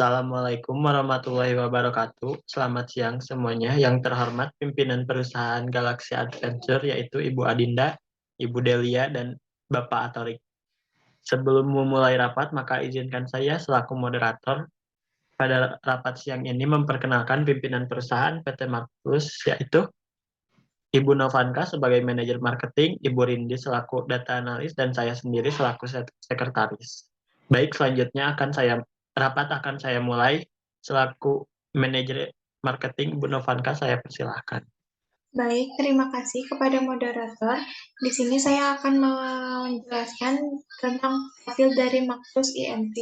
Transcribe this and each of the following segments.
Assalamualaikum warahmatullahi wabarakatuh. Selamat siang semuanya. Yang terhormat pimpinan perusahaan Galaxy Adventure yaitu Ibu Adinda, Ibu Delia, dan Bapak Atorik. Sebelum memulai rapat, maka izinkan saya selaku moderator pada rapat siang ini memperkenalkan pimpinan perusahaan PT Markus yaitu Ibu Novanka sebagai manajer marketing, Ibu Rindi selaku data analis, dan saya sendiri selaku sekretaris. Baik, selanjutnya rapat akan saya mulai selaku manajer marketing. Ibu Novanka, saya persilahkan. Baik, terima kasih kepada moderator. Di sini saya akan menjelaskan tentang profil dari Maxus INC.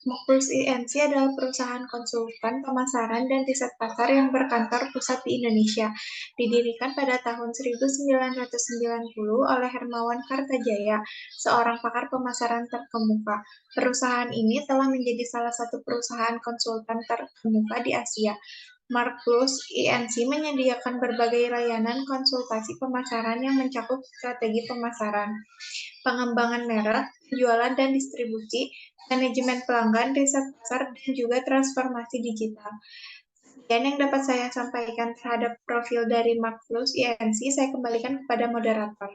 Maxus INC adalah perusahaan konsultan pemasaran dan riset pasar yang berkantor pusat di Indonesia. Didirikan pada tahun 1990 oleh Hermawan Kartajaya, seorang pakar pemasaran terkemuka. Perusahaan ini telah menjadi salah satu perusahaan konsultan terkemuka di Asia. Markus INC menyediakan berbagai layanan konsultasi pemasaran yang mencakup strategi pemasaran, pengembangan merek, penjualan dan distribusi, manajemen pelanggan, riset pasar, dan juga transformasi digital. Dan yang dapat saya sampaikan terhadap profil dari Markus INC, saya kembalikan kepada moderator.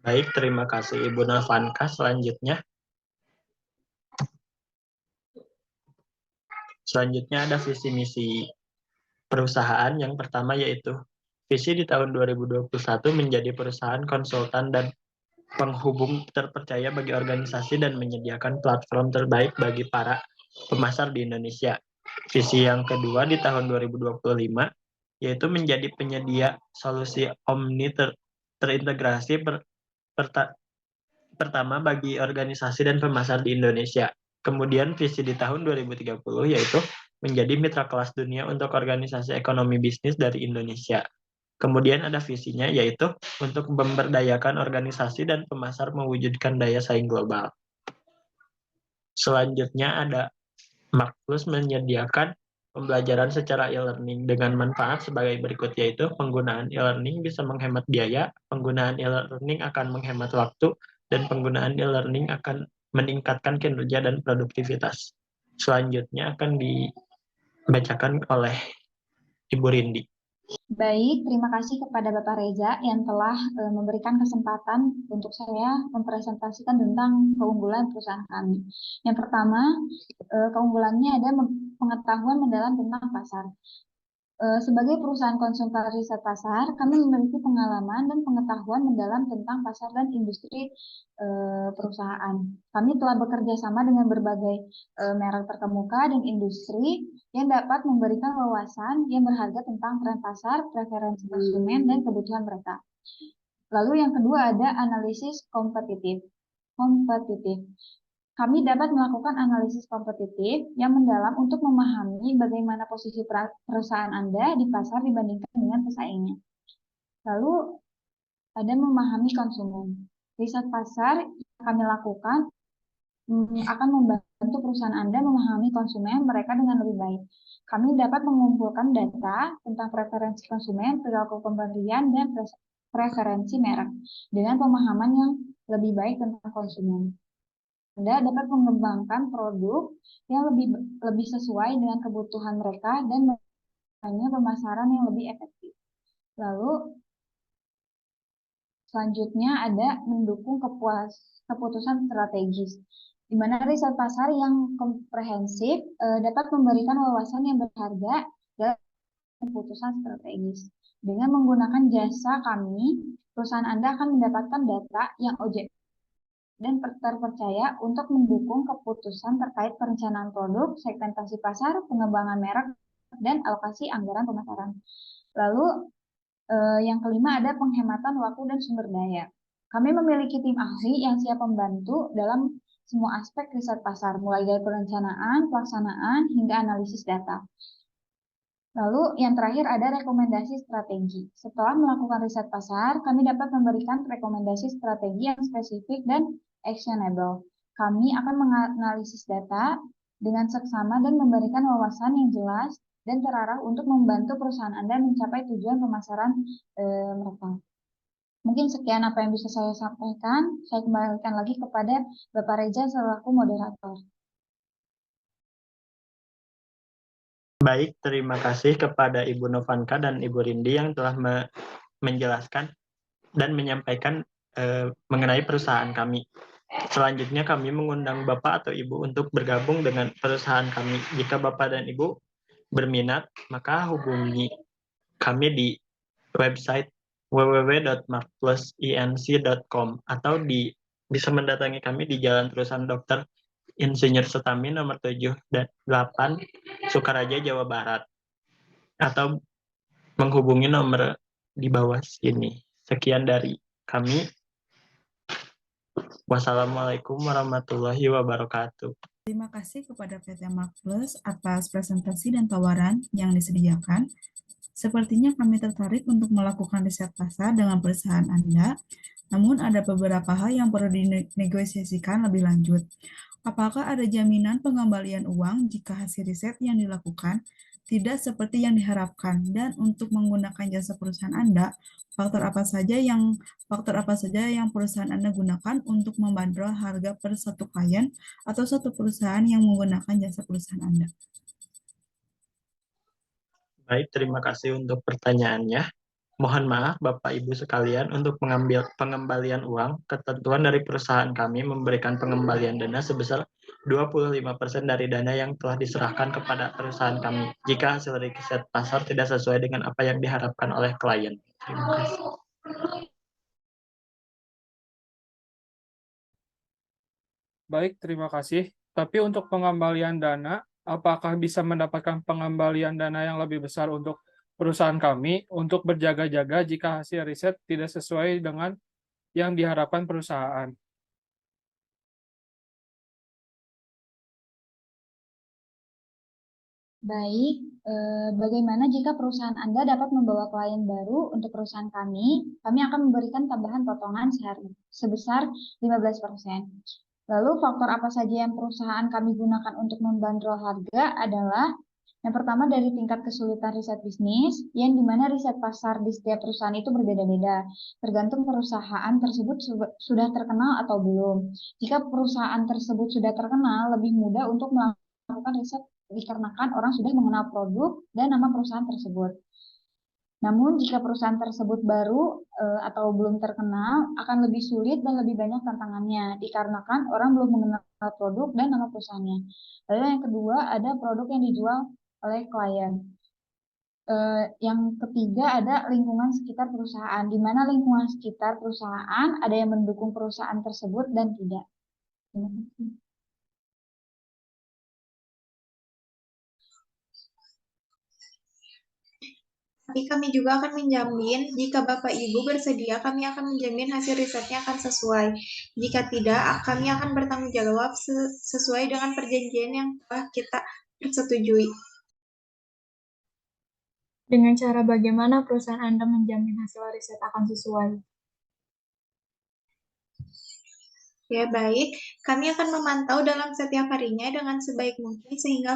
Baik, terima kasih Ibu Novanka. Selanjutnya ada visi misi perusahaan. Yang pertama yaitu visi di tahun 2021 menjadi perusahaan konsultan dan penghubung terpercaya bagi organisasi dan menyediakan platform terbaik bagi para pemasar di Indonesia. Visi yang kedua di tahun 2025 yaitu menjadi penyedia solusi omni terintegrasi pertama bagi organisasi dan pemasar di Indonesia. Kemudian visi di tahun 2030 yaitu menjadi mitra kelas dunia untuk organisasi ekonomi bisnis dari Indonesia. Kemudian ada visinya yaitu untuk memberdayakan organisasi dan pemasar mewujudkan daya saing global. Selanjutnya ada Markus menyediakan pembelajaran secara e-learning dengan manfaat sebagai berikut, yaitu penggunaan e-learning bisa menghemat biaya, penggunaan e-learning akan menghemat waktu, dan penggunaan e-learning akan meningkatkan kinerja dan produktivitas. Selanjutnya akan dibacakan oleh Ibu Rindi. Baik, terima kasih kepada Bapak Reza yang telah memberikan kesempatan untuk saya mempresentasikan tentang keunggulan perusahaan kami. Yang pertama, keunggulannya ada pengetahuan mendalam tentang pasar. Sebagai perusahaan konsultan riset pasar, kami memiliki pengalaman dan pengetahuan mendalam tentang pasar dan industri perusahaan. Kami telah bekerja sama dengan berbagai merek terkemuka dan industri yang dapat memberikan wawasan yang berharga tentang tren pasar, preferensi konsumen, dan kebutuhan mereka. Lalu yang kedua ada analisis kompetitif. Kami dapat melakukan analisis kompetitif yang mendalam untuk memahami bagaimana posisi perusahaan Anda di pasar dibandingkan dengan pesaingnya. Lalu ada memahami konsumen. Riset pasar yang kami lakukan akan membantu perusahaan Anda memahami konsumen mereka dengan lebih baik. Kami dapat mengumpulkan data tentang preferensi konsumen, perilaku pembelian, dan preferensi merek dengan pemahaman yang lebih baik tentang konsumen. Anda dapat mengembangkan produk yang lebih sesuai dengan kebutuhan mereka dan hanya pemasaran yang lebih efektif. Lalu selanjutnya ada mendukung keputusan strategis, di mana riset pasar yang komprehensif dapat memberikan wawasan yang berharga dalam keputusan strategis. Dengan menggunakan jasa kami, perusahaan Anda akan mendapatkan data yang objektif dan terpercaya untuk mendukung keputusan terkait perencanaan produk, segmentasi pasar, pengembangan merek, dan alokasi anggaran pemasaran. Lalu yang kelima ada penghematan waktu dan sumber daya. Kami memiliki tim ahli yang siap membantu dalam semua aspek riset pasar, mulai dari perencanaan, pelaksanaan, hingga analisis data. Lalu yang terakhir ada rekomendasi strategi. Setelah melakukan riset pasar, kami dapat memberikan rekomendasi strategi yang spesifik dan actionable. Kami akan menganalisis data dengan seksama dan memberikan wawasan yang jelas dan terarah untuk membantu perusahaan Anda mencapai tujuan pemasaran mereka. Mungkin sekian apa yang bisa saya sampaikan. Saya kembalikan lagi kepada Bapak Reza selaku moderator. Baik, terima kasih kepada Ibu Novanka dan Ibu Rindi yang telah menjelaskan dan menyampaikan mengenai perusahaan kami. Selanjutnya kami mengundang Bapak atau Ibu untuk bergabung dengan perusahaan kami. Jika Bapak dan Ibu berminat, maka hubungi kami di website www.markplusinc.com atau bisa mendatangi kami di Jalan Terusan Dr. Insinyur Sutami nomor 7 dan 8 Sukaraja, Jawa Barat, atau menghubungi nomor di bawah sini. Sekian dari kami. Wassalamualaikum warahmatullahi wabarakatuh. Terima kasih kepada PT Mark Plus atas presentasi dan tawaran yang disediakan. Sepertinya kami tertarik untuk melakukan riset pasar dengan perusahaan Anda, namun ada beberapa hal yang perlu dinegosiasikan lebih lanjut. Apakah ada jaminan pengembalian uang jika hasil riset yang dilakukan tidak seperti yang diharapkan? Dan untuk menggunakan jasa perusahaan Anda, faktor apa saja yang perusahaan Anda gunakan untuk membandrol harga per satu klien atau satu perusahaan yang menggunakan jasa perusahaan Anda? Baik, terima kasih untuk pertanyaannya. Mohon maaf Bapak Ibu sekalian, untuk mengambil pengembalian uang, ketentuan dari perusahaan kami memberikan pengembalian dana sebesar 25% dari dana yang telah diserahkan kepada perusahaan kami jika hasil riset pasar tidak sesuai dengan apa yang diharapkan oleh klien. Terima kasih. Baik, terima kasih. Tapi untuk pengembalian dana, apakah bisa mendapatkan pengembalian dana yang lebih besar untuk perusahaan kami untuk berjaga-jaga jika hasil riset tidak sesuai dengan yang diharapkan perusahaan? Baik, bagaimana jika perusahaan Anda dapat membawa klien baru untuk perusahaan kami akan memberikan tambahan potongan sebesar 15%. Lalu faktor apa saja yang perusahaan kami gunakan untuk membandrol harga adalah yang pertama dari tingkat kesulitan riset bisnis, yang dimana riset pasar di setiap perusahaan itu berbeda-beda, tergantung perusahaan tersebut sudah terkenal atau belum. Jika perusahaan tersebut sudah terkenal, lebih mudah untuk melakukan riset dikarenakan orang sudah mengenal produk dan nama perusahaan tersebut. Namun jika perusahaan tersebut baru atau belum terkenal, akan lebih sulit dan lebih banyak tantangannya, dikarenakan orang belum mengenal produk dan nama perusahaannya. Lalu yang kedua, ada produk yang dijual oleh klien. Yang ketiga ada lingkungan sekitar perusahaan, di mana lingkungan sekitar perusahaan ada yang mendukung perusahaan tersebut dan tidak. Terima kasih. Tapi kami juga akan menjamin, jika Bapak Ibu bersedia, kami akan menjamin hasil risetnya akan sesuai. Jika tidak, kami akan bertanggung jawab sesuai dengan perjanjian yang telah kita persetujui. Dengan cara bagaimana perusahaan Anda menjamin hasil riset akan sesuai? Ya, baik. Kami akan memantau dalam setiap harinya dengan sebaik mungkin sehingga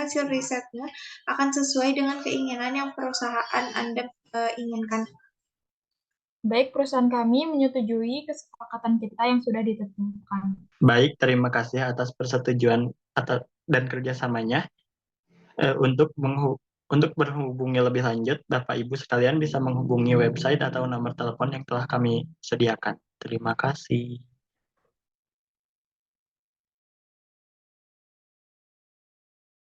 hasil risetnya akan sesuai dengan keinginan yang perusahaan Anda inginkan. Baik, perusahaan kami menyetujui kesepakatan kita yang sudah ditentukan. Baik, terima kasih atas persetujuan dan kerjasamanya. Untuk berhubungi lebih lanjut, Bapak Ibu sekalian bisa menghubungi website atau nomor telepon yang telah kami sediakan. Terima kasih.